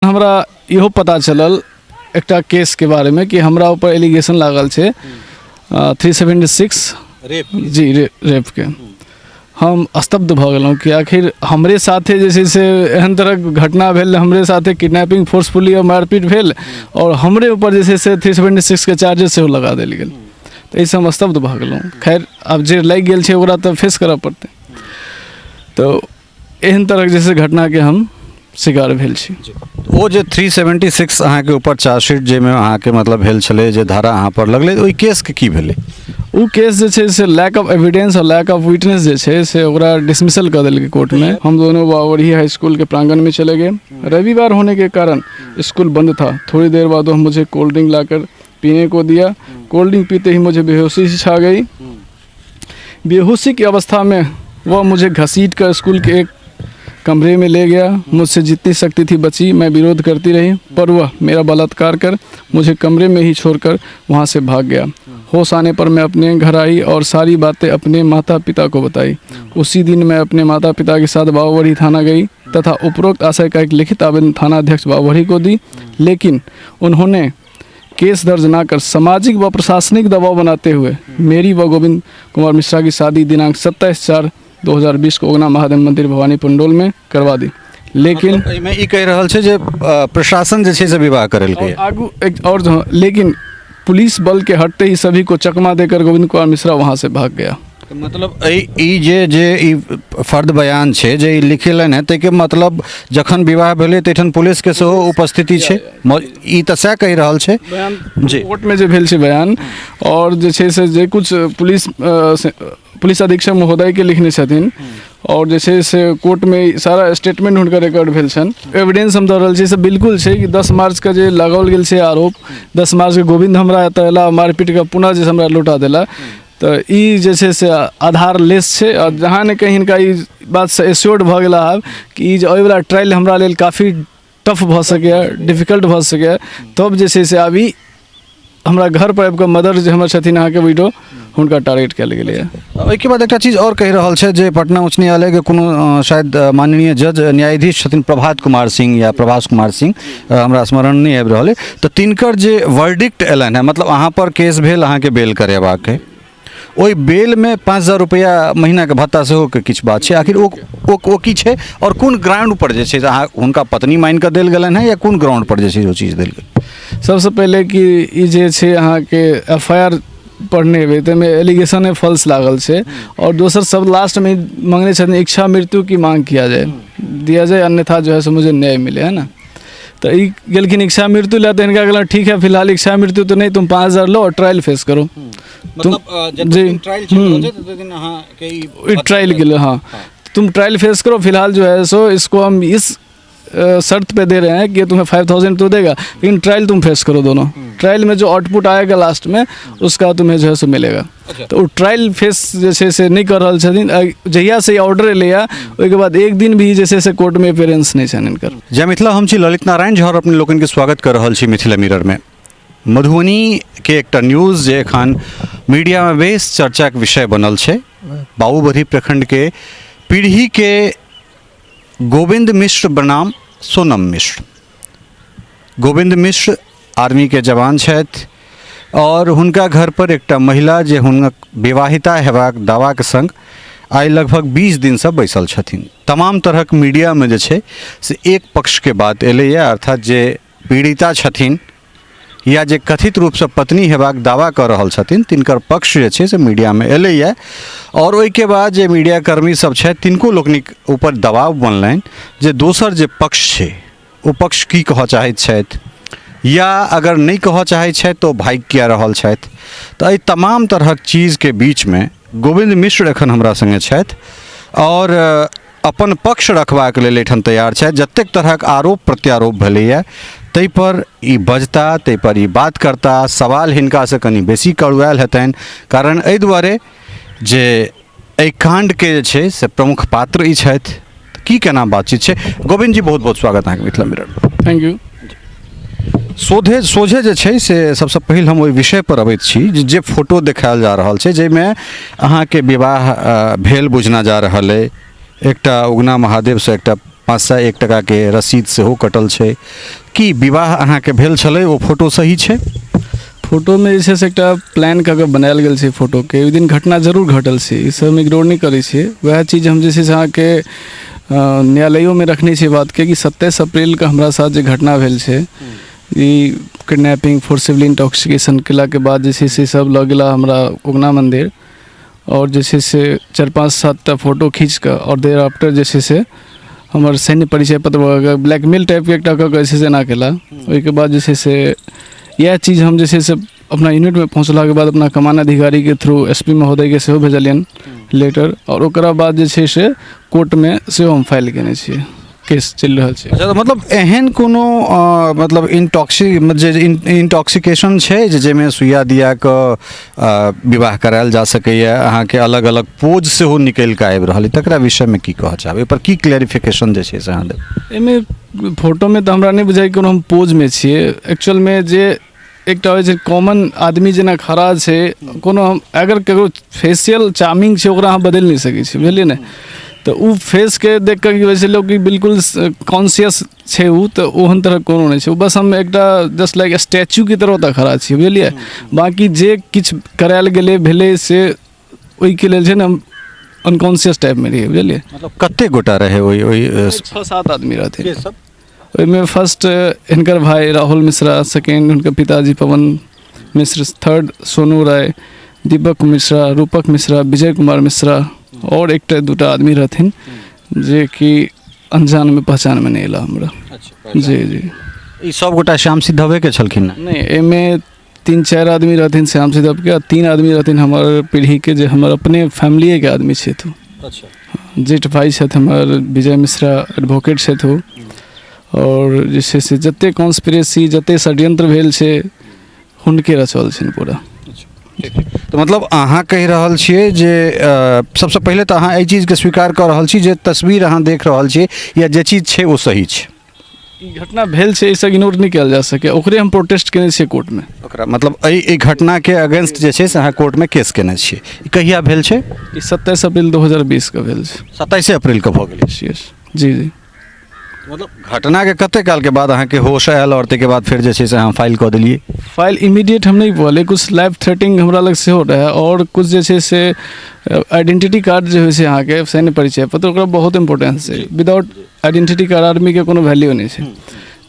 हमरा इहो पता चलल एकटा केस के बारे में कि हमरा ऊपर एलिगेशन लागल छे 376 रेप जी रेप के। हम स्तब्ध भ गेलहुँ कि आखिर हमरे साथे जे छै से एहन तरह घटना भेल, हमरे साथे किडनैपिंग फोर्सफुली और मारपीट भेल और हमरे ऊपर जे छै से 376 के चार्जेस सेहो लगा देल गेल। तो एहिसँ हम स्तब्ध भ गेलहुँ। खैर आब जे लागि गेल छै ओकरा तऽ फेस करऽ पड़तै। तो एहन तरह जे छै घटना के हम शिकार भेल छी। वो जे 376 अहाँ के ऊपर चार्जशीट जे में अहाँ के मतलब भेल छले, जे धारा अहाँ पर लगले, ओई केस के की भेले? वो केस जे छै से लैक ऑफ एविडेंस और लैक ऑफ विटनेस जे छै से ओकरा डिसमिसल कर देलकै कोर्ट में। हम दोनों बावड़ी हाई स्कूल के प्रांगण में चले गए। रविवार होने के कारण स्कूल बंद था। थोड़ी देर बाद वो मुझे कोल्ड ड्रिंक लाकर पीने को दिया। कोल्ड ड्रिंक पीते ही मुझे बेहोशी छा गई। बेहोशी की अवस्था में वह मुझे घसीट कर स्कूल के एक कमरे में ले गया। मुझसे जितनी शक्ति थी बची, मैं विरोध करती रही, पर वह मेरा बलात्कार कर मुझे कमरे में ही छोड़कर वहाँ से भाग गया। होश आने पर मैं अपने घर आई और सारी बातें अपने माता पिता को बताई। उसी दिन मैं अपने माता पिता के साथ बावड़ी थाना गई तथा उपरोक्त आशय का एक लिखित आवेदन थाना अध्यक्ष बावड़ी को दी, लेकिन उन्होंने केस दर्ज न कर सामाजिक व प्रशासनिक दबाव बनाते हुए मेरी व गोविंद कुमार मिश्रा की शादी दिनांक 27/4/2020 को उगना महादेव मंदिर भवानी पंडोल में करवा दी। लेकिन मतलब मैं ई कह रहल छे जे प्रशासन जे छे से विवाह करेलकै आगू एक और लेकिन पुलिस बल के हटते ही सभी को चकमा देकर गोविंद कुमार मिश्रा वहाँ से भाग गया। तो मतलब ई जे फर्द बयान छे जे ई लिखेलन है, ताके मतलब जखन विवाह भेले तखन पुलिस के सेहो उपस्थिति छे, ई त सह कहि रहल छे बयान जी। कोर्ट में जे भेल छे बयान और जे छे से जे कुछ पुलिस अधीक्षक महोदय के लिखने छथिन और जे छे से कोर्ट में सारा स्टेटमेंट हुनकर रिकॉर्ड भेल छन। एविडेंस हम दऽ रहल छी से बिल्कुल छे कि 10 मार्च के जे लगाओल गेल छे आरोप, 10 मार्च के गोविंद हमरा एतऽ एला मारपीट के पुनः जे हमरा लौटा देला, तो ई जे छे से आधार लेस छे। और जहाँ ने कहीं इनका ई बात से एश्योर्ड भ गेला आब कि ई जे ओइ वाला ट्रायल हमरा लेल काफ़ी टफ भ सके, डिफिकल्ट भ सके, तब जे छे से आब ई हमरा घर पर आबिकऽ मदर जे हमर छथिन अहाँ के विडो हुनका टारगेट कयल गेलै है। ओहिके बाद एकटा चीज और कहि रहल छै जे पटना उच्च न्यायालय के कोनो शायद माननीय जज न्यायाधीश छथिन प्रभात कुमार सिंह या प्रभास कुमार सिंह, हमरा स्मरण नहीं आबि रहल है, तो तिनकर जे वर्डिक्ट एलन है, मतलब अहाँ पर केस भेल, अहाँ के बेल करेबाक है, ओहि बेल में 5000 रुपया महीना के भत्ता सेहो के किछु बात छै। आखिर ओ की छै और कोन ग्राउंड पर जे छै अहाँ हुनका पत्नी मान के देल गेलन है या कोन ग्राउंड पर जे छै ओ चीज देल गेल? सबसे पहले कि ई जे छै अहाँ के एफआईआर पढ़ने हुए तो में एलिगेशन है फॉल्स लागल छे। और दोसर सब लास्ट में मांगने छथिन इच्छा मृत्यु की मांग किया जाए, दिया जाए, अन्यथा जो है सो मुझे न्याय मिले, है ना। तो ई गेलखिन इच्छा मृत्यु ले, तो इनका कहला ठीक है फिलहाल इच्छा मृत्यु तो नहीं, तुम 5000 लो और ट्रायल फेस करो। ट्रायल के लिए हाँ, तुम ट्रायल फेस करो, फिलहाल जो है सो इसको हम इस शर्त पे दे रहे हैं कि तुम्हें 5000 तो देगा, लेकिन ट्रायल तुम फेस करो दोनों। ट्रायल में जो आउटपुट आएगा लास्ट में उसका तुम्हें जो है सो मिलेगा। तो ट्रायल फेस जैसे से नहीं कर रहल छथिन। जहिया से ऑर्डर लिया उसके बाद एक दिन भी जैसे से कोर्ट में अपेयरेंस नहीं छन इनकर। जय मिथिला, हम छी ललित नारायण झा और अपने लोगन के स्वागत कर रहल छी मिथिला मिरर में। मधुबनी के एकटा न्यूज़ जे एखन मीडिया में बेस चर्चा के विषय बनल छे, बाबूबढ़ी प्रखंड के पीढ़ी के गोविंद मिश्र बनाम सोनम मिश्र। गोविंद मिश्र आर्मी के जवान छथि और हुनका घर पर एकटा महिला जे हुनक विवाहिता हेबाक दावा के संग आइ लगभग 20 दिन से बैसल छथिन। तमाम तरहक मीडिया में जे छै से एक पक्ष के बात एलैए, अर्थात जे पीड़िता छथिन या जे कथित रूप से पत्नी हेबाक दावा कर रहल छथिन तिनकर पक्ष जे छै से मीडिया में एलैए। और ओहिके बाद जे मीडिया कर्मी सब छै तिनको लोकनिक ऊपर दबाव बनलनि जे दोसर जे पक्ष छै ओ पक्ष की कहऽ चाहैत छथि, या अगर नहीं कहऽ चाहैत छथि तो भागि किया रहल छथि। तो एहि तमाम तरहक चीज के बीच में गोविंद मिश्र एखन हमरा संगे छथि और अपन पक्ष रखबाक लेल एहिठाम तैयार छथि। जतेक तरहक आरोप प्रत्यारोप भेलैए ताहि पर ई बजता, ताहि पर ई बात करता, सवाल हिनका से कनि बेसी कड़ुआयल हेतनि, कारण एहि दुआरे जे एहि कांड के जे छै से प्रमुख पात्र ई छथि। की केना बातचीत छै? गोविंद जी बहुत बहुत स्वागत अहाँके मिथिला मिरर। Thank you. सोझे जे छै से सबसे पहिल हम ओहि विषय पर अबैत छी जे फोटो देखायल जा रहल छै, जाहिमे अहाँके विवाह भेल बुझना जा रहल है, एकटा उगना महादेव से एकटा 501 टका के रसीद सेहो कटल छै। की विवाह अहाँके भेल छलै, ओ फोटो सही छै? फोटो में जे छै से एकटा प्लान कऽ के बनायल गेल छै फोटो के, ओहि दिन घटना जरूर घटल छै, ई सब हम इग्नोर नहीं करै छियै। वएह चीज हम जे छै से अहाँके न्यायालयों में रखने छियै बात के कि 27 अप्रैल के हमरा साथ जे घटना भेल छै, ई किडनैपिंग फोर्सिबली इंटॉक्सिकेशन केला के बाद जे छै से सब लऽ गेला हमरा उगना मंदिर, और जे छै से 4-5-7 फोटो खींच कऽ, और देर आफ्टर जे छै से हमर सैन्य परिचय पत्र ब्लैकमेल टाइप के एकटा कऽ के जे छै से एना केला। ओहिके बाद जे छै से यह चीज़ हम जे छै से अपना यूनिट में पहुँचला के बाद अपना कमान अधिकारी के थ्रू एसपी महोदय के सेहो भेजलियन लेटर, और ओकरा बाद जे छै से कोर्ट में सेहो हम फाइल केने छियै, केस चलि रहल छै। अच्छा, तो मतलब एहन कोनो मतलब इंटॉक्सिकेशन छै जाहिमे सुइया दिया कऽ विवाह करायल जा सकैए, अहाँके अलग अलग पोज सेहो निकलि कऽ आबि रहल अइ, तकरा विषयमे की कहऽ चाहबै, एहिपर की क्लैरिफिकेशन जे छै से अहाँ देब? एहिमे फोटोमे तऽ हमरा नहि बुझाइ कोनो हम पोजमे छियै, एक्चुअलमे जे एकटा होइ छै कॉमन आदमी जेना खड़ा छै, कोनो हम अगर ककरो फेशियल चार्मिंग छै ओकरा अहाँ बदलि नहि सकै छी, बुझलियै ने। तऽ ओ फेसके देख कऽ की होइ छै लोग कि बिल्कुल कॉन्शियस छै ओ, तऽ ओहन तरह कोनो नहि छै, ओ बस हम एकटा जस्ट लाइक स्टैचू की तरह ओतऽ खड़ा छी, बुझलियै। बाकी जे किछु करायल गेलै भेलै से ओहिके लेल छै ने हम अनकॉन्शियस टाइपमे रहियै, बुझलियै। मतलब कते गोटा रहे ओहि 6-7 आदमी रहथिन ओहिमे। फर्स्ट हिनकर भाई राहुल मिश्रा, सेकेंड हुनकर पिताजी पवन मिश्र, थर्ड सोनू राय, दीपक मिश्रा, रूपक मिश्रा, विजय कुमार मिश्रा, और एकटा दूटा आदमी रहथिन जे कि अनजान में पहचान में नहीं एला हमरा। जी जी, ई सब गोटा श्याम सिद्धवे के छलखिन? नहीं, एमे 3-4 आदमी रहथिन श्याम सिद्धव के, 3 आदमी रहथिन हमर पीढ़ी के जे हमर अपने फैमिली के आदमी छथि। अच्छा, जेठ भाई छथि हमर विजय मिश्रा, एडवोकेट छथि, और जे छै से जते कॉन्स्पिरेसी जते षड्यंत्र भेल छै हुनके रचल छनि पूरा। तो मतलब अहाँ कहि रहल छियै जे सबसे पहले तो अहाँ एहि चीजके स्वीकार कऽ रहल छी जे तस्वीर अहाँ देख रहल छियै या जे चीज छै ओ सही छै? ई घटना भेल छै, इससे इग्नोर नहीं कयल जा सके, ओकरे हम प्रोटेस्ट केने छियै कोर्ट में। ओकरा मतलब एहि घटनाके अगेंस्ट जे छै से अहाँ कोर्ट में केस केने छियै। ई कहिया भेल छै? ई 27 अप्रैल 2020 के भेल छै। 27 अप्रैल के भऽ गेलै? यस जी जी। मतलब घटना के कते काल के बाद अहाँके होश आयल और ताहिके बाद फिर जे छै से अहाँ फाइल कऽ देलियै? फाइल इमीडिएट हम नहीं बोले, कुछ लाइफ थ्रेटिंग हमरा लग सेहो रहे, और कुछ जे छै से आइडेंटिटी कार्ड जे होइ छै अहाँके सैन्य परिचय पत्र, ओकरा बहुत इंपॉर्टेंस छै। विदाउट आइडेंटिटी कार्ड आर्मी के कोनो वैल्यू नहीं छै।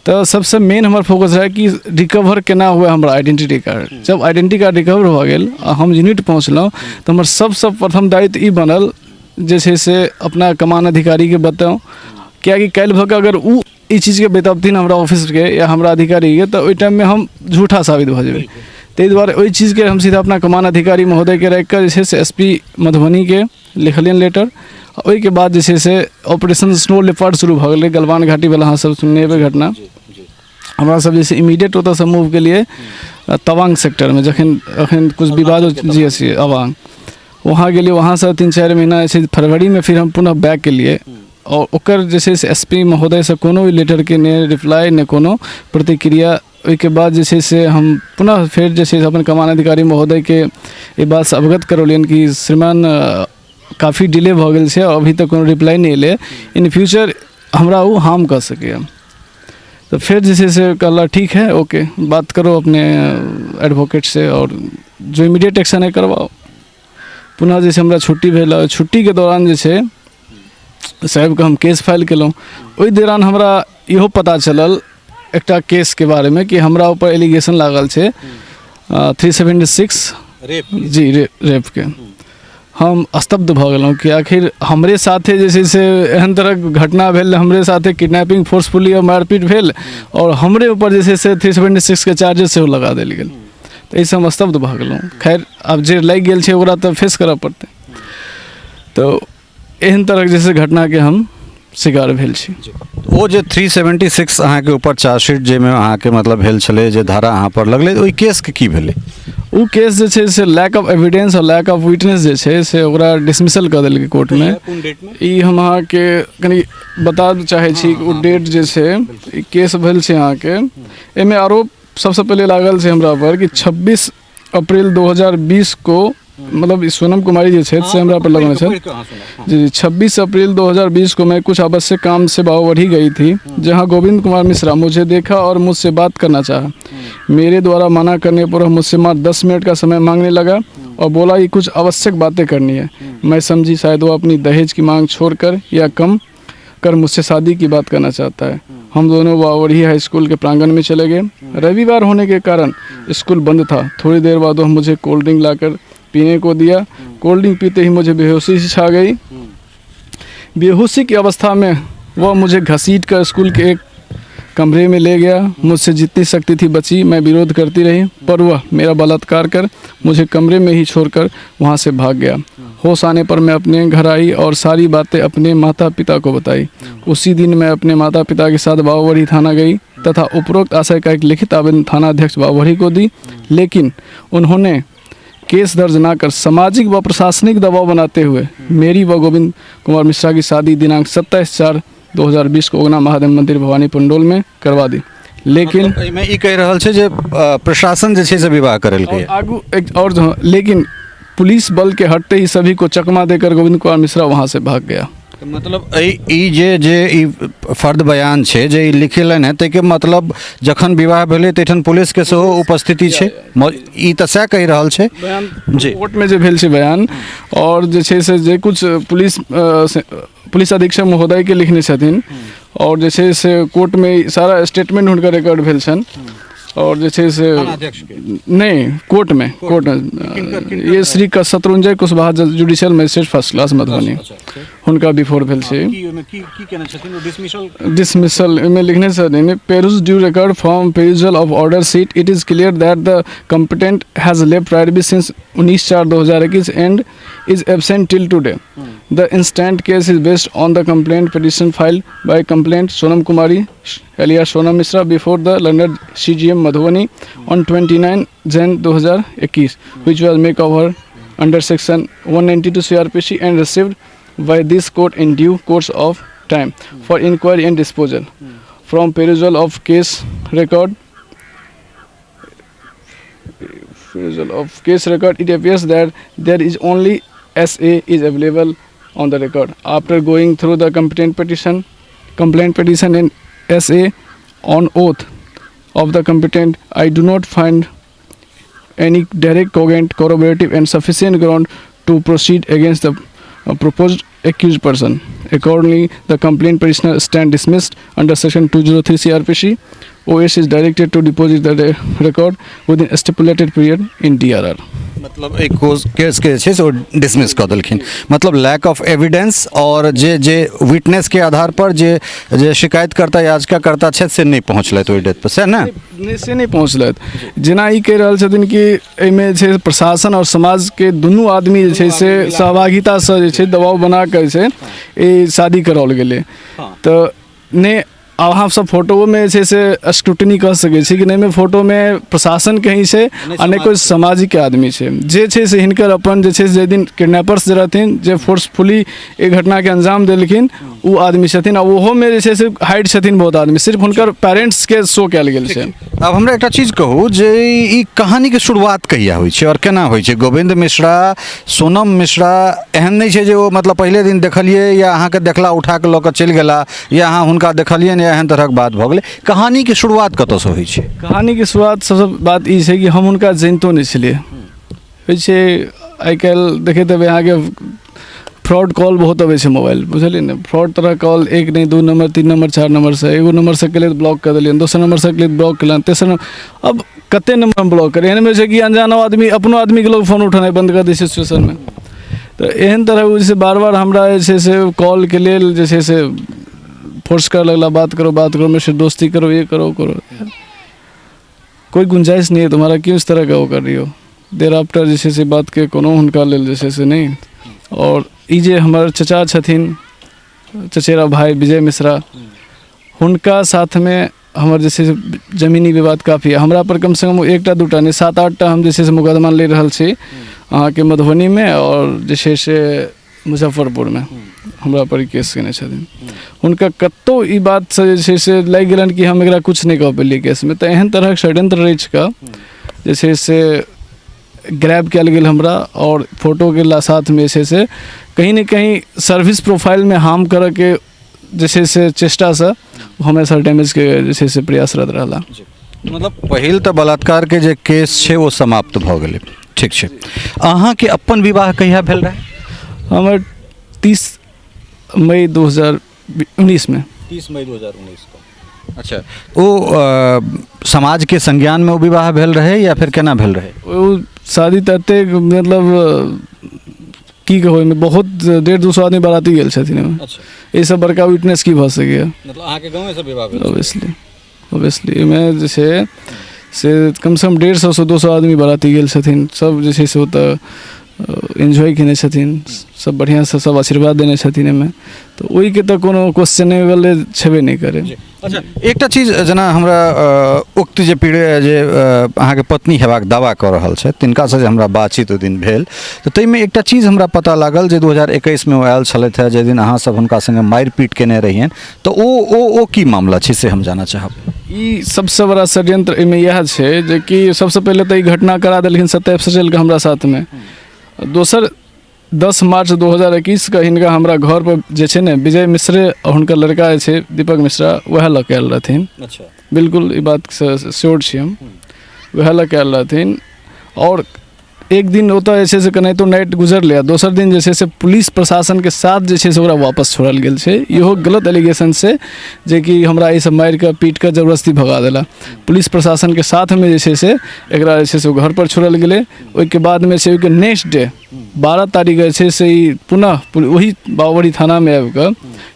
तो सबसे मेन हमर फोकस रहे कि रिकवर केना हुए हमरा आइडेंटिटी कार्ड। जब आइडेंटिटी कार्ड रिकवर भऽ गेल आ हम यूनिट पहुँचलहुँ तऽ हमर सबसँ प्रथम दायित्व ई बनल जे छै से अपना कमान अधिकारी के बताऊँ, कियाकि काल्हि भऽ कऽ अगर ओ ई चीज़के बतबथिन हमरा ऑफिस के या हमरा अधिकारी के, तऽ ओहि टाइम में हम झूठा साबित भऽ जेबै। ताहि दुआरे ओहि चीज़के हम सीधा अपना कमान अधिकारी महोदय के राखि कऽ जे छै से एसपी मधुबनी के लिखलियन लेटर। ओहिके बाद जे छै से ऑपरेशन स्नो लेपर्ड शुरू भऽ गेलै। गलवान घाटी वाला अहाँ सब सुनने हेबै घटना। हमरा सब जे छै इमीडिएट ओतऽसँ मूव केलिए तवांग सेक्टर में, जखन अखन कुछ विवाद जी सी अवांग वहाँ गेलिए। वहाँ से 3-4 महीना जे छै फरवरी में फिर हम पुनः बैक केलिए, और ओकर जे छै से एसपी महोदय से कोनो लेटर के ने रिप्लाई ने कोनो प्रतिक्रिया। ओहिके बाद जे छै से हम पुनः फिर जे छै से अपन कमान अधिकारी महोदय के ई बात से अवगत करौलियन कि श्रीमान काफ़ी डिले भऽ गेल छै, अभी तक कोनो रिप्लाई नहीं एलै, इन फ्यूचर हमरा वो हार्म कर सके। तो फिर जे छै से कहला ठीक है, ओके, बात करो अपने एडवोकेट से और जो इमीडिएट एक्शन है करवाओ। पुनः जे छै हमरा छुट्टी भेल, छुट्टी के दौरान जे छै साहब के हम केस फाइल केलहुँ। ओहि दौरान हमरा इहो पता चलल एकटा केस के बारे में कि हमरा ऊपर एलिगेशन लागल छै 376 जी रेप के। हम स्तब्ध भऽ गेलहुँ कि आखिर हमरे साथे जे छै से एहन तरह घटना भेल, हमरे साथे किडनैपिंग फोर्सफुली और मारपीट भेल, और हमरे ऊपर जे छै से 376 के चार्जेस सेहो लगा देल गेल। तऽ एहिसँ हम स्तब्ध भऽ गेलहुँ। खैर आब जे लागि गेल छै ओकरा तऽ फेस करऽ पड़तै। तो एहन तरह जैसे घटना के हम शिकार भेल छी। वो जे 376 अहाँके ऊपर चार्जशीट जाहिमे अहाँके मतलब भेल छलै, जे धारा अहाँ पर लगलै, ओहि केस के की भेलै? ओ केस जे छै से लैक ऑफ एविडेंस और लैक ऑफ विटनेस जे छै से ओकरा डिसमिसल कऽ देलकै कोर्ट में। ई हम अहाँके कनि बता चाहै छी कि ओ डेट जे छै ई केस भेल छै अहाँके। एहिमे आरोप सबसे पहले लागल छै हमरा पर कि 26 अप्रैल 2020 को मतलब ई सोनम कुमारी जे छथि से हमरा पर लगने छथि जी। 26 अप्रैल 2020 को मैं कुछ आवश्यक काम से बावढ़ी गई थी, जहां गोविंद कुमार मिश्रा मुझे देखा और मुझसे बात करना चाहा। मेरे द्वारा मना करने पर वह मुझसे मात्र 10 मिनट का समय मांगने लगा और बोला कि कुछ आवश्यक बातें करनी है। मैं समझी शायद वो अपनी दहेज की मांग छोड़कर या कम कर मुझसे शादी की बात करना चाहता है। हम दोनों बावढ़ी हाई स्कूल के प्रांगण में चले गए। रविवार होने के कारण स्कूल बंद था। थोड़ी देर बाद वह मुझे कोल्ड ड्रिंक लाकर पीने को दिया। कोल्ड ड्रिंक पीते ही मुझे बेहोशी सी छा गई। बेहोशी की अवस्था में वह मुझे घसीट कर स्कूल के एक कमरे में ले गया। मुझसे जितनी शक्ति थी बची, मैं विरोध करती रही, पर वह मेरा बलात्कार कर मुझे कमरे में ही छोड़कर वहां से भाग गया। होश आने पर मैं अपने घर आई और सारी बातें अपने माता पिता को बताई। उसी दिन मैं अपने माता पिता के साथ बावढ़ी थाना गई तथा उपरोक्त आशय का एक लिखित आवेदन थाना अध्यक्ष बावढ़ी को दी, लेकिन उन्होंने केस दर्ज न कर सामाजिक व प्रशासनिक दबाव बनाते हुए मेरी व गोविंद कुमार मिश्रा की शादी दिनांक 27/4/2020 को उगना महादेव मंदिर भवानी पंडोल में करवा दी। लेकिन मतलब मैं ई कह रहल छै जे प्रशासन जे छै से विवाह करेलकै। आगू एक और लेकिन पुलिस बल के हटते ही सभी को चकमा देकर गोविंद कुमार मिश्रा वहां से भाग गया। मतलब ई जे फर्द बयान छै जे ई लिखेलन है ताहिके मतलब जखन विवाह भेलै तखन पुलिस के सेहो उपस्थिति छै, ई तऽ सएह कहि रहल छै बयान जी। कोर्ट में जे भेल छै बयान, और जे छै से जे कुछ पुलिस अधीक्षक महोदय के लिखने छथिन, और जे छै से कोर्ट में सारा स्टेटमेंट हुनकर रिकॉर्ड भेल छनि, और जे छै से नहीं कोर्ट में ये Shri Shatrunjay Kushwaha judicial magistrate first class Madhubani हुनका बिफोर भेल छै। डिसमिसल में लिखने छथिन perused due record from perusal of order sheet it is clear that the competent has left private since 19/4/2021 and is absent till today. The instant case is based on the complaint petition filed by complainant Sonam Kumari alias Sonam Mishra before the London CGM Madhubani on 29 Jan 2021, which was made over under section 192 CRPC and received by this court in due course of time for inquiry and disposal. From perusal of case record, it appears that there is only SA is available on the record. After going through the complaint petition and SA on oath of the complainant, I do not find any direct, cogent, corroborative and sufficient ground to proceed against the proposed accused person. Accordingly, the complaint petitioner stand dismissed under section 203 CRPC. OS is directed to deposit the record within a stipulated period in DRR. मतलब एक case के छै से dismiss कऽ देलखिन। मतलब lack of evidence और जे witness के आधार पर जे शिकायतकर्ता याचिकाकर्ता छथि से नहि पहुँचलथि ओहि डेट पर, सएह ने? से नहि पहुँचलथि। जेना ई कहि रहल छथिन कि एहिमे छै प्रशासन और समाज के दुनू आदमी जे छै से सहभागितासँ जे छै दबाव बना कऽ जे छै ई शादी कराओल गेलै। तऽ नहि अहाँ सब फोटो में जे से स्क्रूटनी कह सकै छी कि नहीं में फोटो में प्रशासन कहीं से आ नहीं कोई सामाजिक आदमी छै जे छै से हिनकर अपन जे छै जे दिन किडनैपर्स जे रहथिन जे फोर्सफुली ए घटना के अंजाम देलखिन उ आदमी छथिन आ ओहो में जे छै से हाइड छथिन बहुत आदमी, सिर्फ हुनकर पेरेंट्स के शो कयल गेल छै। अब हमरा एकटा चीज कहू जे ई कहानी के शुरुआत कहिया होइ छै और केना होइ छै? गोविंद मिश्रा, सोनम मिश्रा एहन नहीं छै जे ओ मतलब पहले दिन देखलिए या अहाँ के देखला उठा के लऽ कऽ चलि गेला या अहाँ हुनका देखलियनि एहन तरहक बात भऽ गेलै। कहानी के शुरुआत कतऽसँ होइ छै? कहानी के शुरुआत सबसँ बात ई छै कि हम हुनका जनितो नहि छलियै। होइ छै आइ काल्हि देखैत हेबै अहाँके फ्रॉड कॉल बहुत अबै छै मोबाइल, बुझलियै ने? फ्रॉड तरह कॉल 1 नहीं 2 नंबर 3 नंबर 4 नंबर से, एगो नंबर से केलियै ब्लॉक कर देलियनि, दोसर नंबर से केलियै ब्लॉक केलनि, तेसर नंबर, अब कते नंबर हम ब्लॉक करियै? एहन छै कि अनजान आदमी अपनो आदमी के लोग फोन उठेनाइ बंद कर दै छै सिचुएशन में। तऽ एहन तरह जे छै बार बार हमरा जे छै से कॉल के लेल जे छै से फोर्स कर लगला, बात करो मेरे से दोस्ती करो, ये करो कोई गुंजाइश नहीं है तुम्हारा, क्यों इस तरह का वो कर रही हो? देर आफ्टर जैसे से बात के कोनो हुनका लेल जैसे से नहीं। और ई जे हमर चचा छथिन, चचेरा भाई विजय मिश्रा, हुनका साथ में हमर जैसे जमीनी विवाद काफ़ी है। हमरा पर कम से कम 1टा 2टा नहीं 7-8टा हम जैसे से मुकदमा ले रहल छी अहाँ के मधुबनी में और जैसे से मुजफ्फरपुर में हमरा पर केस केने छथिन। हुनका कतौ ई बात से जे छै से लागि गेलन कि हम एकरा कुछ नहीं कह पेलियै केस में। तऽ एहन तरहक षड्यंत्र रचि कऽ जे छै से ग्रैब कयल गेल हमरा और फोटो के साथ में जे छै से कहीं न कहीं सर्विस प्रोफाइल में हार्म करऽ के जे छै से चेष्टा से हमेशा डैमेज के जे छै से प्रयासरत रहला। मतलब पहिल तऽ बलात्कार के जे केस छै वो समाप्त भऽ गेलै, ठीक छै। अहाँके अपन विवाह कहिया भेल रहै? हमर 30 मई 2019 में। 30 मई 2019 को। अच्छा, वो समाज के संज्ञान में वो विवाह भेल रहे या फिर केना भेल रहे? वो शादी तते मतलब की कहू, में बहुत 150-200 आदमी बाराती गेल छथिन। अच्छा, ये सब बड़का विटनेस की भऽ सकैया? मतलब अहाँके गाँव से विवाह भेल? ऑब्वियसली में जे छै से कम से कम 150 से 200 आदमी बाराती गेल छथिन। सब जे छै से ओतऽ एन्जॉय केने छथिन, सब बढ़िया से सब आशीर्वाद देने छथिन एहिमे, तो ओहि के तऽ कोनो क्वेश्चनेबल छेबे नहीं करे। अच्छा, एकटा चीज जेना हमरा उक्त जे पीड़े जे अहाँके पत्नी हेबाक दावा कऽ रहल छै तिनका से जे हमरा बातचीत ओ दिन भेल, तऽ ताहिमे एकटा चीज हमरा पता लागल जे 2021 में ओ आयल छलथि है, जाहि दिन अहाँ सब हुनका संगे मारि पीट केने रहियनि, तऽ ओ की मामला छै से हम जानऽ चाहब। ई सबसे बड़ा षड्यंत्र एहिमे इएह छै जे कि सबसे पहले तऽ ई घटना करा देलखिन 27 अप्रैल के हमरा साथ में। दोसर 10 मार्च 2021 के हिनका हमरा घर पर जे छै ने विजय मिश्रे और हुनकर लड़का जे छै दीपक मिश्रा वएह लऽ के आयल रहथिन। अच्छा, बिल्कुल ई बात से श्योर छी हम, वएह लऽ के आयल रहथिन। और एक दिन ओतऽ जे छै से केनाहितो नाइट गुजरलै, दोसर दिन जे छै से पुलिस प्रशासन के साथ जे छै से ओकरा वापस छोड़ल गेल छै। इहो गलत एलिगेशन से जे कि हमरा ई सब मारि के पीट के जबरदस्ती भगा देला। पुलिस प्रशासन के साथ में जे छै से एकरा जे छै से घर पर छोड़ल गेलै। ओहिके बाद में छै ओहिके नेक्स्ट डे 12 तारीख जे छै से ई पुनः वही बाबूबड़ी थाना में आबि कऽ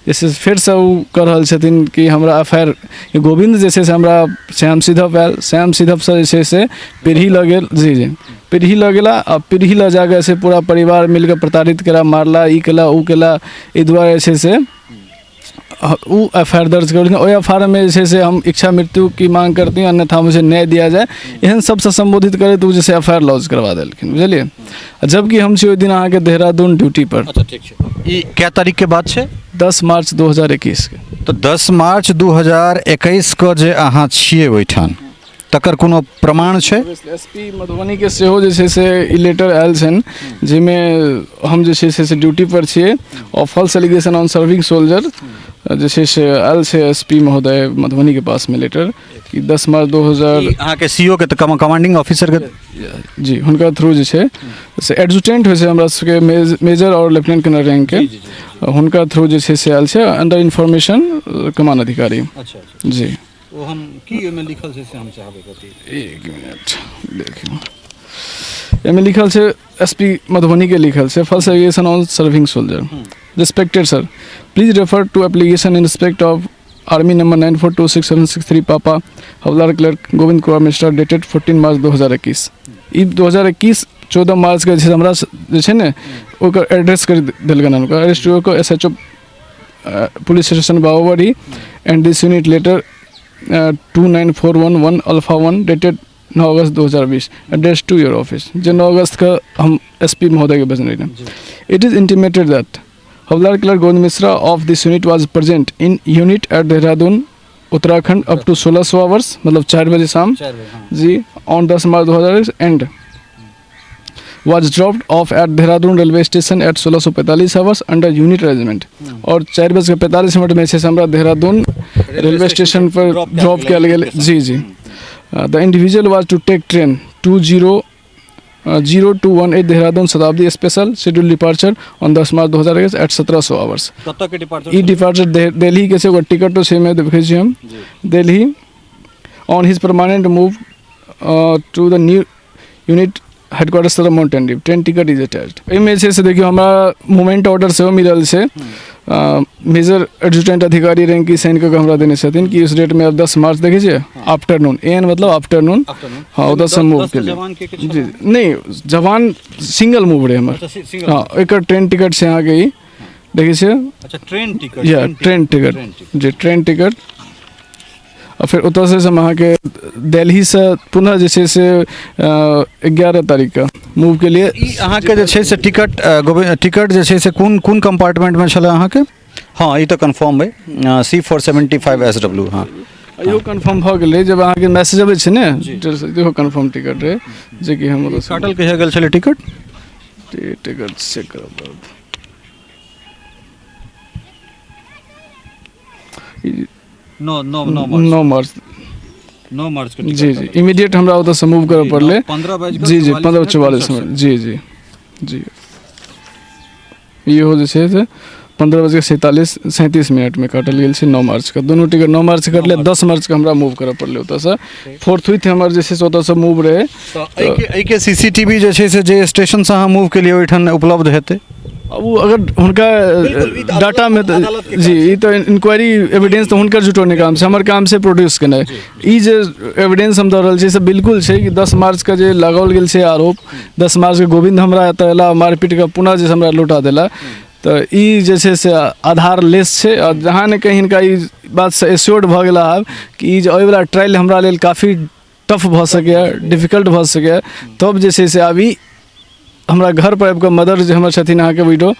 जे छै से फेर से ओ कह रहल छथिन कि हमरा FIR गोविंद जे छै से हमरा श्याम सिधप आयल, श्याम सिधप से जे छै से पीढ़ी लऽ गेल। जी पीढ़ी लऽ गेला आ पीढ़ी लऽ जाके से पूरा परिवार मिलकर प्रताड़ित करा, मारला, ई केला ऊ केला। एहि दुआरे जे छै से वो FIR दर्ज कर, ओहि FIR में जे छै से हम इच्छा मृत्यु की मांग करती हूँ, अन्यथा मुझे न्याय दिया जाए, एहन सबसे संबोधित करे तो जैसे FIR लॉन्च करवा देलखिन, बुझलिए। जबकि हम छी ओहि दिन अहाँके देहरादून ड्यूटी पर। अच्छा, ठीक छै। ई क्या तारीख के बात छै? 10 मार्च 2021 के। तो 10 मार्च 2021 के जे अहाँ छियै ओहिठाम, तकर कोनो प्रमाण छै? SP मधुबनी के सेहो जे छै से ई लेटर आयल छनि, जाहिमे हम जे छै से ड्यूटी पर छियै और false allegation on serving soldier जे छै से आयल छै SP महोदय मधुबनी के पास में लेटर कि 10 मार्च 2000 अहाँ के CO के तऽ कमांडिंग ऑफिसर के जी हुनका थ्रू जे छै से एडजुटेंट होइ छै हमरा सबके मेजर और लेफ्टिनेंट कर्नल रैंक के, हुनका थ्रू जे छै से आयल छै अंडर इन्फॉर्मेशन कमान अधिकारी। अच्छा, जी वो हम की में लिखल छै से हम चाहबे कथी? एक मिनट देखियो, एमे लिखल छै SP मधुबनी के लिखल छै false allegation on serving soldier. Respected sir, please refer to application in respect of army number 942663 पापा हवलदार clerk Govind Kumar Mishra dated 14 March 2021। ई 2021 14 मार्च के हमरा जे छै ने ओकर एड्रेस कर देल गन, उनका अरेस्ट को SHO police station Babubarhi and this unit letter 29411 alpha 1 dated 9 August 2020 address to your office. जो 9 अगस्त का हम SP महोदय के भेजने रहे। It is intimated that havildar clerk Govind Mishra of this unit was present in unit at Dehradun Uttarakhand up to 1600 hours, मतलब 4 बजे शाम जी on 10 March 2020 and was dropped off at Dehradun railway station at 1645 hours under unit arrangement। और 4:45 में से हमरा Dehradun railway station पर drop किया गेल। जी the individual was to take train 200218 Dehradun Shatabdi special schedule departure on 10 March 2021 at 1700 hours. कतऽ के डिपार्चर? ई डिपार्चर दिल्ली के से ओकर टिकट तो छै में देखै छी हम Delhi on his permanent move to the new unit headquarters तरफ mountain due. Train ticket is attached. एहिमे छै से देखियो हमरा मूवमेंट ऑर्डर सेहो मिलल छै, मेजर एडजुटेंट अधिकारी रैंक की साइन करके हमरा देने छथिन कि इस डेट में अब 10 मार्च देखिए छियै आफ्टरनून एन मतलब आफ्टरनून हाँ उधर से मूव के लिए जी नहीं जवान सिंगल मूव रहे हमर हाँ एक ट्रेन टिकट से अहाँके ई देखिए छियै। अच्छा, ट्रेन टिकट या ट्रेन टिकट जी ट्रेन टिकट। और फिर उतर से हम अहाँ के दिल्ली से पुनः जे छै से 11 तारीख का मूव के लिए अहाँ के जे छै से टिकट जे छै से कोन कंपार्टमेंट में छले अहाँ के? हाँ ई तो कंफर्म है C475SW। हाँ इहो कंफर्म भऽ गेलै जब अहाँके मैसेज अबै छै ने इहो कंफर्म टिकट रहै जे कि हम ओतऽ काटल कहिया गेल छलै टिकट? टिकट चेक करब पड़त। 9 मार्च 9 मार्च के जी जी इमीडिएट हमरा ओतऽ से मूव करऽ पड़लै 15 जी जी 15:44 मिनट जी जी जी इहो जे छै से 15:37 में काटल गेल छै 9 मार्च का दोनों टिकट 9 मार्च कटले 10 मार्च के हमरा मूव करऽ पड़लै ओतऽ से फोर्थ हमर जे छै से ओतऽ से मूव रहै। एहि के सीसीटीवी जे छै से जे स्टेशन से अहाँ मूव केलियै ओहिठाम उपलब्ध हेतै? अब वो अगर हुनका डाटा में जी ई तो इंक्वायरी एविडेंस तो हुनकर जुटौने काम छै हमर काम छै प्रोड्यूस केनाइ। ई जे एविडेंस हम दऽ रहल छी से बिल्कुल छै कि 10 मार्च के जे लगाओल गेल छै आरोप 10 मार्च के गोविंद हमरा एतऽ एला मारपीट के पुनः जे हमरा लौटा देला तो ई जे छै से आधार लेस छै और जहाँ ने कहीं हिनका ई बात से एश्योर्ड भऽ गेला आब कि ई जे अबैवला ट्रायल हमरा लेल काफ़ी टफ भऽ सकैए डिफिकल्ट भऽ सकैए तब जे छै से आब ई हमरा घर पर आबि कऽ मदर जे हमर छथिन अहाँके विडो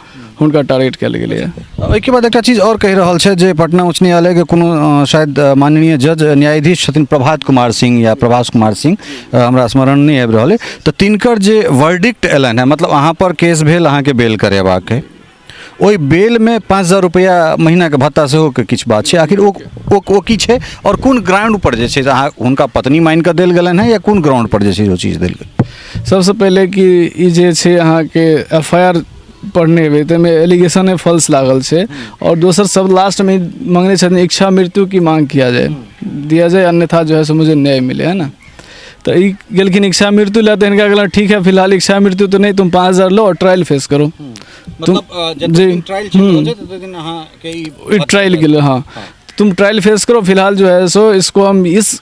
हुनका टारगेट कयल गेलैए। ओहिके बाद एकटा चीज और कहि रहल छै जे पटना उच्च न्यायालय के कोनो शायद माननीय जज न्यायाधीश छथिन प्रभात कुमार सिंह या प्रभास कुमार सिंह हमरा स्मरण नहीं आबि रहल है तो तिनकर जे वर्डिक्ट एलन है मतलब अहाँ पर केस भेल अहाँके बेल करेबाक है ओहि बेल में 5,000 रुपया महीना के भत्ता सेहो के किछु बात छै आखिर ओ की छै और कोन ग्राउंड पर जे छै अहाँ हुनका पत्नी मान कऽ देल गेलनि है या कोन ग्राउंड पर जे छै ओ चीज देल गेल? सबसे पहले कि ई जे छै अहाँके FIR पढ़ने हेबै ताहिमे एलिगेशन फॉल्स लागल छै और दोसर सब लास्ट में मांगने छथिन इच्छा मृत्यु की मांग किया जाए दिया जाए अन्यथा जो है सो मुझे न्याय मिले है ना। तो ई गेलखिन इच्छा मृत्यु ला तो इनका कहला ठीक है फिलहाल इच्छा मृत्यु तो नहीं तुम 5,000 लो और ट्रायल फेस करो मतलब ट्रायल के लिए हाँ तुम ट्रायल फेस करो फिलहाल जो है सो इसको हम इस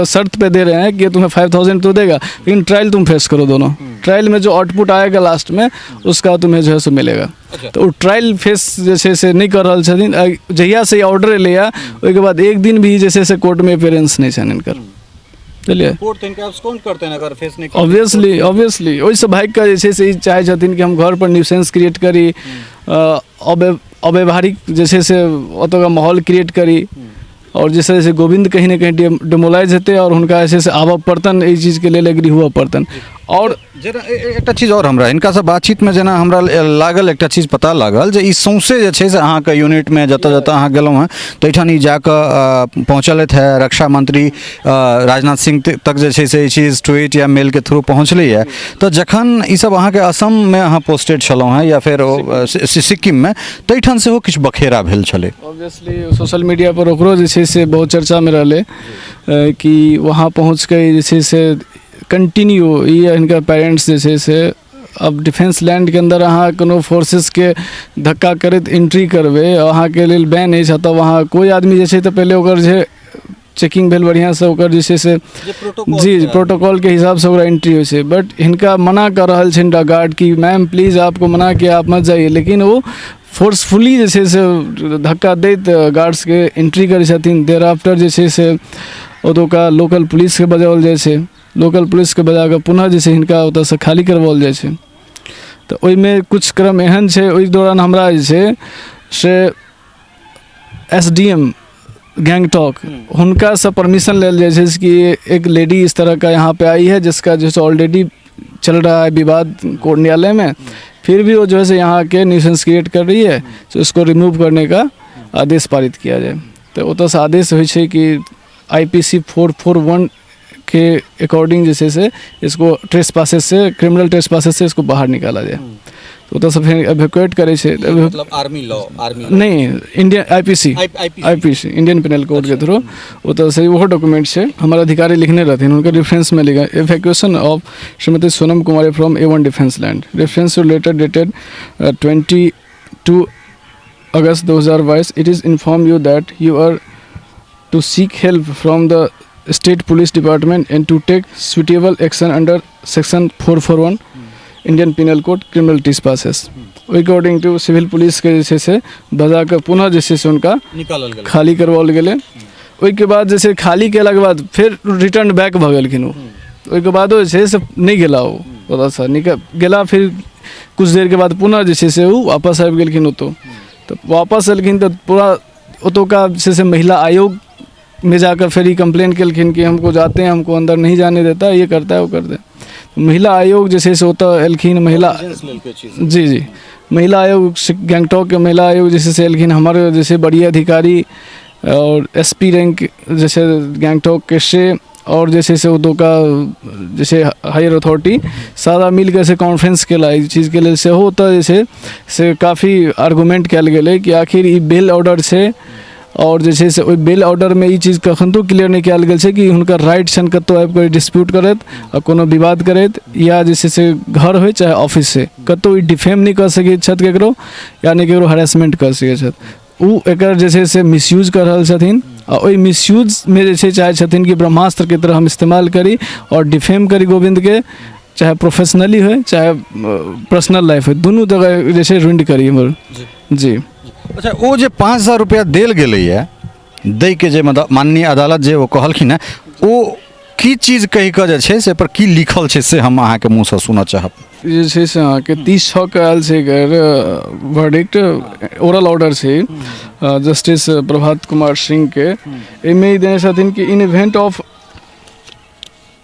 शर्त पे दे रहे हैं कि तुम्हें 5,000 तो देगा लेकिन ट्रायल तुम फेस करो दोनों ट्रायल में जो आउटपुट आएगा लास्ट में उसका तुम्हें जो है सो मिलेगा। तो वो ट्रायल फेस जैसे से नहीं कर रहा छथिन जहिया से ऑर्डर लिया उसके बाद एक दिन भी जैसे से कोर्ट में अपेयरेंस नहीं छन इनकर चलिए कोर्ट तो इनका कौन करते हैं अगर फेस नहीं ऑब्वियसली ओहिसँ भागि कऽ जे छै से ई चाहै छथिन कि हम घर पर न्यूसेंस क्रिएट करी अव्यवहारिक जे छै से ओतुका माहौल क्रिएट करी और जिस तरह से गोविंद कहीं ना कहीं डिमोलाइज हेतै और हुनका जे छै से आबऽ पड़तन एहि चीजके लेल एग्री हुअ पड़तन। और जेना एकटा चीज और हमरा हिनका से बातचीत में जेना हमरा लागल एकटा चीज पता लागल जे ई सौंसे जे छै से अहाँके यूनिट में जतऽ अहाँ गेलहुँ हैं ताहिठाम ई जाकऽ पहुँचलैथ है रक्षा मंत्री राजनाथ सिंह तक जे छै से ई चीज ट्वीट या मेल के थ्रू पहुँचलैए तो जखन ई सब अहाँके असम में अहाँ पोस्टेड छलहुँ हैं या फिर सिक्किम में ताहिठाम सेहो किछु बखेरा भेल छलै ऑब्वियसली सोशल मीडिया पर ओकरो जे छै से बहुत चर्चा में रहलै कि वहाँ पहुँच के जे छै से कंटिन्यू ये इनका पेरेंट्स जे छै से अब डिफेंस लैंड के अंदर अहाँ कोनो फोर्सेस के धक्का करैत एंट्री करबै अहाँके लेल बैन अछि तऽ वहाँ कोई आदमी जे छै तऽ पहले ओकर जे चेकिंग भेल बढ़िया से ओकर जे छै से जी प्रोटोकॉल के हिसाब से ओकरा एंट्री होइ छै बट हिनका मना कर रहल छै गार्ड की मैम प्लीज़ आपको मना किया आप मत जाइए लेकिन वो फोर्सफुली जे छै से धक्का दैत गार्ड्स के एंट्री करै छथिन देर आफ्टर जे छै से ओतुका लोकल पुलिस के बजाओल जाइ छै लोकल पुलिस के बजा कऽ पुनः जे छै हिनका ओतऽसँ खाली करवाओल जाइ छै। तऽ ओहिमे कुछ क्रम एहन छै ओहि दौरान हमरा जे छै से SDM गैंगटॉक उनका से परमिशन ले जाए जैसे कि एक लेडी इस तरह का यहाँ पे आई है जिसका जो है ऑलरेडी चल रहा है विवाद कोर्ट न्यायालय में फिर भी वो जो है यहाँ के न्यूसेंस क्रिएट कर रही है तो उसको रिमूव करने का आदेश पारित किया जाए। तो ओतऽ से आदेश होइ छै कि IPC 441 के अकॉर्डिंग जैसे से इसको ट्रेसपासेस से क्रिमिनल ट्रेसपासेस से इसको बाहर निकाला जाए तो उधर से फिर एवेक्यूएट करे छे मतलब आर्मी नहीं Indian IPC Indian penal code के थ्रू उधर से वो डॉक्यूमेंट छे हमारे अधिकारी लिखने रहते हैं उनका रेफरेंस में लिखा evacuation of Shrimati Sonam Kumari from A1 defence land reference letter dated 22 August 2022 it is inform you that you are to seek help from the State Police Department and to take suitable action under Section 441 Indian Penal Code Criminal Trespasses according to Civil Police के जैसे से बजा कर पुनः जैसे से उनका खाली करवाओल गेले ओहि के बाद जैसे खाली केला के बाद फिर रिटर्न बैक भ गेलखिन ओहि के बाद जे से नहीं गेला ओ ओतऽ से निकल गेला फिर कुछ देर के बाद पुनः जैसे से वो वापस आबि गेलखिन ओतऽ तो वापस एलखिन तो पूरा ओतुका जैसे महिला आयोग में जाकर फिर ही कंप्लेन केलखिन कि हमको जाते हैं, हमको अंदर नहीं जाने देता, ये करता है वो करता है। महिला आयोग जैसे से होता एलखिन महिला, जी जी, महिला आयोग गैंगटॉक के महिला आयोग जैसे से एलखिन, हमारे जैसे बड़ी अधिकारी और एसपी रैंक जैसे गैंगटॉक के से, और जैसे से उदो का जैसे हायर अथॉरिटी सारा मिल कर से कॉन्फ्रेंस केला इस चीज़ के लिए से होता जैसे से काफ़ी आर्गूमेंट कल गए कि आखिर ई बेल ऑर्डर से और जैसे से ओइ बेल ऑर्डर में ई चीज़ कखन तो क्लियर नहीं कल गया कि हुनकर राइट छन कतो आबि कर डिस्प्यूट करत और कोनो विवाद करत या जैसे से घर हो चाहे ऑफिस से कतो ई डिफेम नहीं कर सके छत केकरो या नहीं केकरो हरासमेंट कर सके छत, उ एकर जैसे से मिसयूज कर रहल छथिन और ओइ मिसयूज में जैसे चाहे छथिन कि ब्रह्मास्त्र के तरह हम इस्तेमाल करी और डिफेम करी गोविंद के, चाहे प्रोफेशनली हो चाहे पर्सनल लाइफ हो, दोनों जगह जैसे रुंड करी हमर जी। अच्छा, वो जे 5,000 रुपया देल गेलैए दै के जे माननीय अदालत जे वो कहलखिन है, वो की चीज कहि कऽ जे छै से पर की लिखल छै से हम अहाँके मुँह से सुनऽ चाहब। जे छै से अहाँके 30/6 के आयल छै वर्डिक्ट ओरल ऑर्डर छै जस्टिस प्रभात कुमार सिंह के, एहिमे ई देने छथिन कि in event of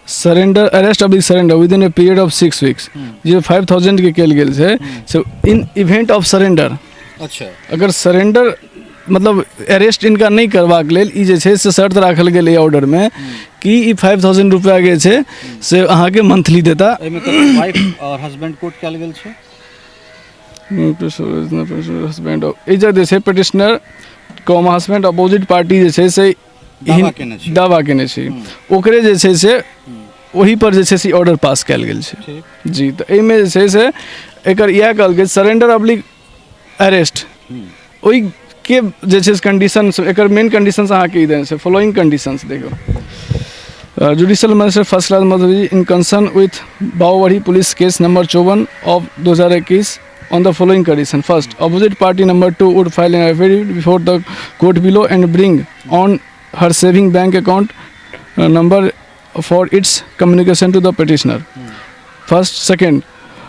surrender arrest of surrender within a period of 6 weeks जे 5,000 के कल गेल छै से इन इवेंट ऑफ सरेंडर, अच्छा, अगर सरेंडर मतलब अरेस्ट इनका नहीं करबाक लेल ई जे छै से शर्त राखल गेल है ऑर्डर में कि ई 5,000 रुपया के छै से अहाँके मंथली देता। एहिमे ककर वाइफ और हस्बैंड कोट कयल गेल छै, हस्बैंड ई जे छै petitioner comma husband opposite party जे छै से दावा केने छै ओकरे जे छै से वही पर जे छै से ऑर्डर पास कयल गेल छै जी। तऽ एहिमे जे छै से एकर इएह कहल गेल सरेंडर अब्लिक अरेस्ट ओहि के जे छै कंडीशन एकर मेन कंडीशन अहाँके ई देने छै फॉलोइंग कंडीशंस देखो। Judicial magistrate first class Madhubani in concern with Bawri police case number 54 of 2021 on the following condition: first, opposite party number 2 would file an affidavit before the court below and bring on her saving bank account number for its communication to the petitioner. First, second,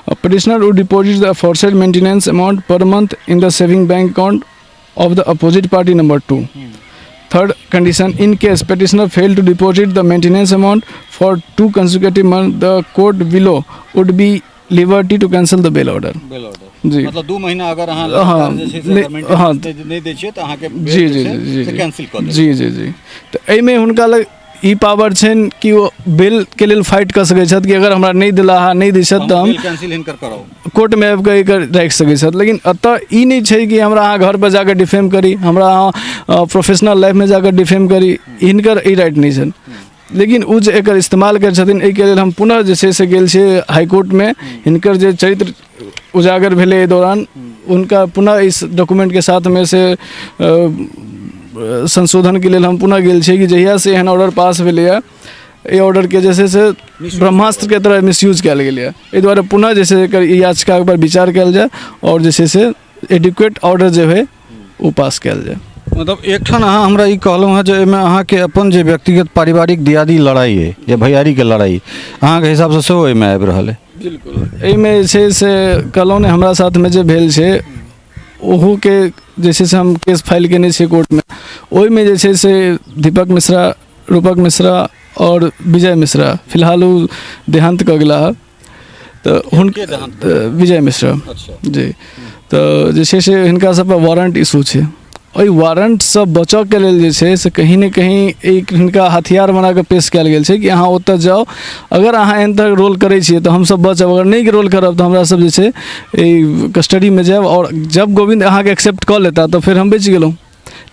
a petitioner would deposit the aforesaid maintenance amount per month in the saving bank account of the opposite party number 2. Third condition, in case petitioner failed to deposit the maintenance amount for 2 consecutive months, the court below would be liberty to cancel the bail order. जी, मतलब 2 महीना अगर अहाँ नहीं दै छियै तऽ अहाँके जी जी जी से कैंसिल कऽ देबै। जी जी जी। तऽ एहिमे हुनका लग ई पावर छनि कि ओ बेल के लेल फाइट कऽ सकैत छथि कि अगर हमरा नहीं दिला नहीं दै छथि तऽ हम कैंसिल हिनकर कराउ कोर्ट में आबि कऽ एकर राखि सकैत छथि। लेकिन एतऽ ई नहीं छै कि हमरा अहाँ घर पर जाकर डिफेम करी, हमरा अहाँ प्रोफेशनल लाइफ में जाकर डिफेम करी, हिनकर ई राइट नहीं छनि। लेकिन उ जे एकर इस्तेमाल करै छथिन एहिके लेल हम पुनः जे छै से गेल छियै हाई कोर्ट में, हिनकर जे चरित्र उजागर भेलै एहि दौरान उनका पुनः इस डॉक्यूमेंट के साथ में से संशोधन के लेल हम पुनः गेल छियै कि जहिया से एहन ऑर्डर पास भेलैए एहि ऑर्डर के जे छै से ब्रह्मास्त्र के तरह मिसयूज कयल गेलैए, एहि दुआरे पुनः जे छै एकर याचिका पर विचार कयल जाय और जे छै से एडिक्वेट ऑर्डर जे होय ओ पास कयल जाय। मतलब एकठान अहाँ हमरा ई कहलहुँ हैं जे एहिमे अहाँके अपन जे व्यक्तिगत पारिवारिक दियादी लड़ाई है या भैयारी के लड़ाई अहाँके हिसाब से सेहो एहिमे आबि रहल है। बिल्कुल, एहिमे जे छै से कहलहुँ ने हमरा साथ में जे भेल छै ओहो के जे छै से हम केस फाइल केने छियै कोर्ट में, ओहिमे जे छै से दीपक मिश्रा, रूपक मिश्रा और विजय मिश्रा फिलहाल ओ देहांत कऽ गेला है तऽ हुनके विजय मिश्रा जी, तऽ जे छै से हिनका सब पर वारंट इशू छै। ओहि वारंट से बचऽ के लेल जे छै से कहीं ने कहीं एक हिनका हथियार बना कऽ पेश कयल गेल छै कि अहाँ ओतऽ जाउ, अगर अहाँ एहन तरह रोल करै छियै तऽ हमसब बचब, अगर नहीं रोल करब तऽ हमरा सब जे छै कस्टडी में जायब और जब गोविंद अहाँके एक्सेप्ट कऽ लेता तऽ फिर हम बचि गेलहुँ।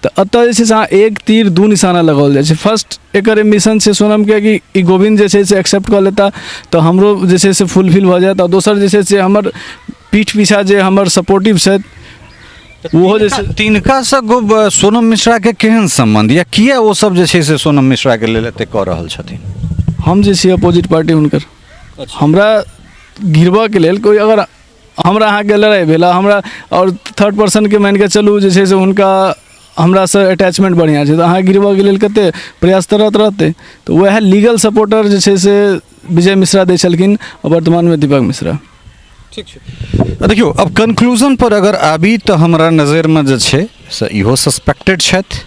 तऽ एतऽ जे छै से अहाँ एक तीर दू निशाना लगाओल जाइ छै। फर्स्ट एकर मिशन छै सोनम के कि ई गोविंद जे छै से एक्सेप्ट कऽ लेता तऽ हमरो जे छै से फुलफिल भऽ जायत, और दोसर जे छै से हमर पीठ पीछा जे हमर सपोर्टिव छथि वो जे छै तिनका से सोनम मिश्रा के केहन संबंध या किया वो सब जे छै से सोनम मिश्रा के लेल एते कऽ रहल छथिन। हम जे छी अपोजिट पार्टी हुनकर, हमरा गिरबऽ के लेल कोई अगर हमरा अहाँके लड़ाई भेला हमरा और थर्ड पर्सन के मान के चलू जे छै से हुनका हमरा से अटैचमेंट बढ़िया छै तऽ अहाँ गिरबऽ के लेल कते प्रयास करत रहतै। तऽ वएह लीगल सपोर्टर जे छै से विजय मिश्रा दै छलखिन और वर्तमान में दीपक मिश्रा। ठीक छै, देखियो अब कंक्लूजन पर अगर आबी तो हमरा नजर में जे छै से इहो सस्पेक्टेड छथि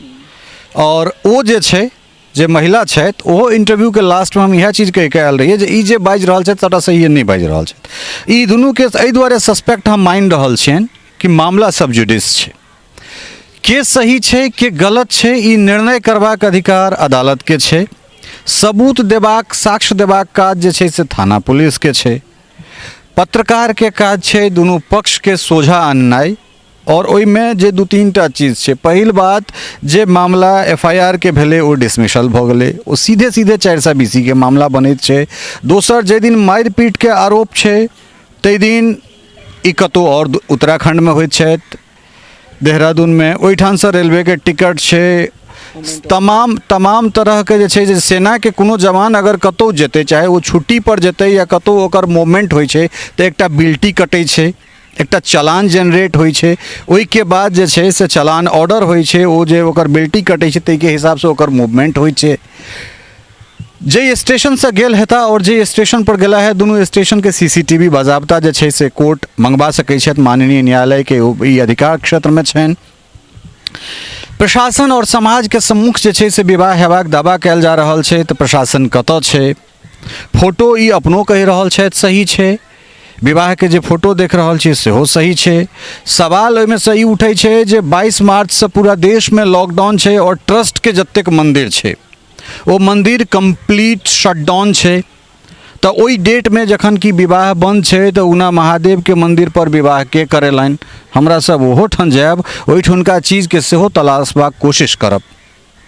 और ओ जे छै जे महिला छथि ओहो इंटरव्यू के लास्ट में हम इएह चीज कहि के आयल रहियै जे ई जे बाजि रहल छथि सबटा सही नहि बाजि रहल छथि। ई दुनू के एहि दुआरे सस्पेक्ट हम मानि रहल छियनि कि मामला सब जुडिस छै, के सही छै के गलत छै ई निर्णय करबाक अधिकार अदालत के छै। सबूत देबाक साक्ष्य देबाक काज जे छै से थाना पुलिस के छै। पत्रकार के काज छै दुनू पक्ष के सोझा आननाइ और ओहिमे जे दू तीन टा चीज छै। पहिल बात जे मामला FIR के भेलै ओ डिसमिसल भऽ गेलै, ओ सीधे सीधे 420 के मामला बनैत छै। दोसर जाहि दिन मारिपीट के आरोप छै ताहि दिन ई कतहु आओर उत्तराखंडमे होइत छथि, देहरादूनमे, ओहिठामसँ रेलवे के टिकट छै। तमाम तरह के जे छै जे सेना के कोनो जवान अगर कतहु जेतै चाहे ओ छुट्टी पर जेतै या कतहु ओकर मूवमेंट होइ छै तऽ एकटा बिल्टी कटै छै, एकटा चलान जनरेट होइ छै, ओहिके बाद जे छै से चलान ऑर्डर होइ छै, ओ जे ओकर बिल्टी कटै छै ताहिके हिसाबसँ ओकर मूवमेंट होइ छै। जे स्टेशन से गेल हेता और जे स्टेशन पर गेला है दुनू स्टेशन के CCTV बाजाबता जे छै से कोर्ट मंगवा सकै छथि, माननीय न्यायालय के ई अधिकार क्षेत्र में छनि। प्रशासन और समाज के सम्मुख जे छै से विवाह हेबाक दावा कयल जा रहल छै तऽ प्रशासन कतऽ छै? फोटो ई अपनो कहि रहल छथि सही छै, विवाह के जे फोटो देख रहल छी सेहो सही छै। सवाल ओहिमे से ई उठै छै जे 22 मार्च से पूरा देश में लॉकडाउन छै और ट्रस्ट के जतेक मंदिर छै ओ मंदिर कंप्लीट शटडाउन छै, तऽ ओहि डेट में जखन कि विवाह बंद छै तऽ उना महादेव के मंदिर पर विवाह के करेलनि? हमरा सब ओहो ठन जायब, ओहिठुनका चीज के सेहो तलाशबाक कोशिश करब।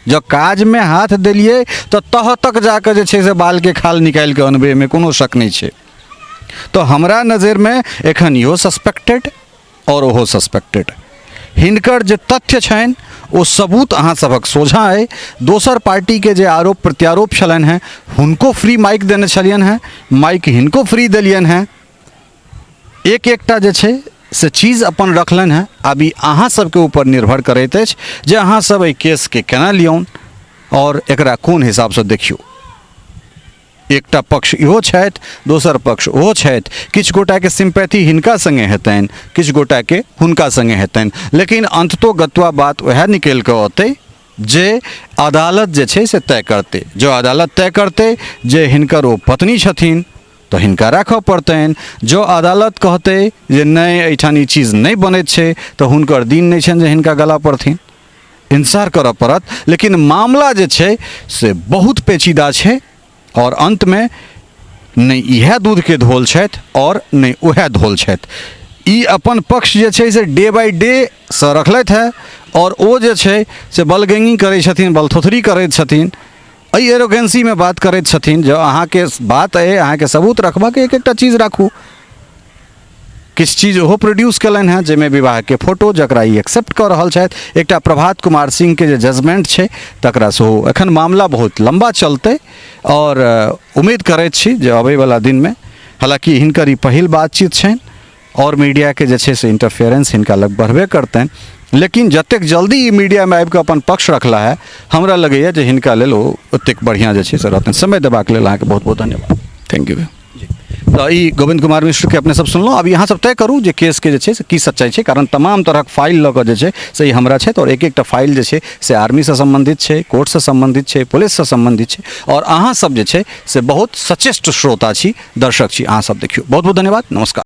जब काज में हाथ देलिए तऽ तह तक जाकर जे छै से बाल के खाल निकालि के अनबे में कोनो शक नहीं छै। तो हमरा नज़र में एखन इहो सस्पेक्टेड और ओहो सस्पेक्टेड। हिनकर जे तथ्य छनि ओ सबूत अहाँ सबक सोझा अइ। दोसर पार्टी के जे आरोप प्रत्यारोप छलनि हैं हुनको फ्री माइक देने छलियनि हैं, माइक हिनको फ्री देलियनि हैं। एक एकटा जे छै से चीज अपन रखलनि हैं। आब ई अहाँ सबके ऊपर निर्भर करैत अछि जे अहाँ सब एहि केस के केना लियौन और एकरा कोन हिसाबसँ देखियौ। एकटा पक्ष इहो छथि, दोसर पक्ष ओहो छथि। किछु गोटाके सिम्पैथी हिनका संगे हेतनि, किछु गोटाके हुनका संगे हेतनि, लेकिन अंततो गत्वा बात वएह निकलि कऽ अतै जे अदालत जे छै से तय करतै। जो अदालत तय करतै जे हिनकर ओ पत्नी छथिन तऽ हिनका राखऽ पड़तनि। जो अदालत कहतै जे नहि एहिठाम ई चीज नहि बनैत छै तऽ हुनकर दिन नहि छनि जे हिनका गला पड़थिन। इंतजार करऽ पड़त। लेकिन मामला जे छै से बहुत पेचीदा छै और अंत में नहीं इएह दूध के धोल छथि और नहीं उएह धोल छथि। ई अपन पक्ष जे छै से डे बाय डे से रखलथि है और ओ जे छै से बलगैंगी करै छथिन, बलथोथरी करैत छथिन, एहि एरोगेंसी में बात करैत छथिन। जो अहाँके बात अइ, अहाँके सबूत रखबाक एक एकटा चीज राखू। किछु चीज ओहो प्रोड्यूस कयलनि हैं जाहिमे विवाह के फोटो जकरा ई एक्सेप्ट कऽ रहल छथि। एकटा प्रभात कुमार सिंह के जे जजमेंट छै तकरा सेहो। एखन मामला बहुत लंबा चलतै और उम्मीद करैत छी जे अबैवला दिन में, हालांकि हिनकर ई पहिल बातचीत छनि और मीडिया के जे छै से इंटरफेरेंस हिनका लग बढ़बे करतनि, लेकिन जतेक जल्दी ई मीडिया में आबि कऽ अपन पक्ष रखला है हमरा लगैए जे हिनका लेल ओ ओतेक बढ़िआँ जे छै से रहतनि। समय देबाक लेल अहाँके बहुत बहुत धन्यवाद। Thank you. तो ई गोविंद कुमार मिश्र के अपने सब सुनलहुँ। अब यहाँ सब तय करू जे केस के जे छै से की सच्चाई छै, कारण तमाम तरहक फाइल लऽ कऽ जे छै से ई हमरा छै और एक एकटा फाइल जे छै से आर्मी से संबंधित छै, कोर्ट से संबंधित छै, पुलिस से संबंधित छै और अहाँ सब जे छै से बहुत सचेष्ट श्रोता छी, दर्शक छी। अहाँ सब देखियौ। बहुत बहुत धन्यवाद। नमस्कार।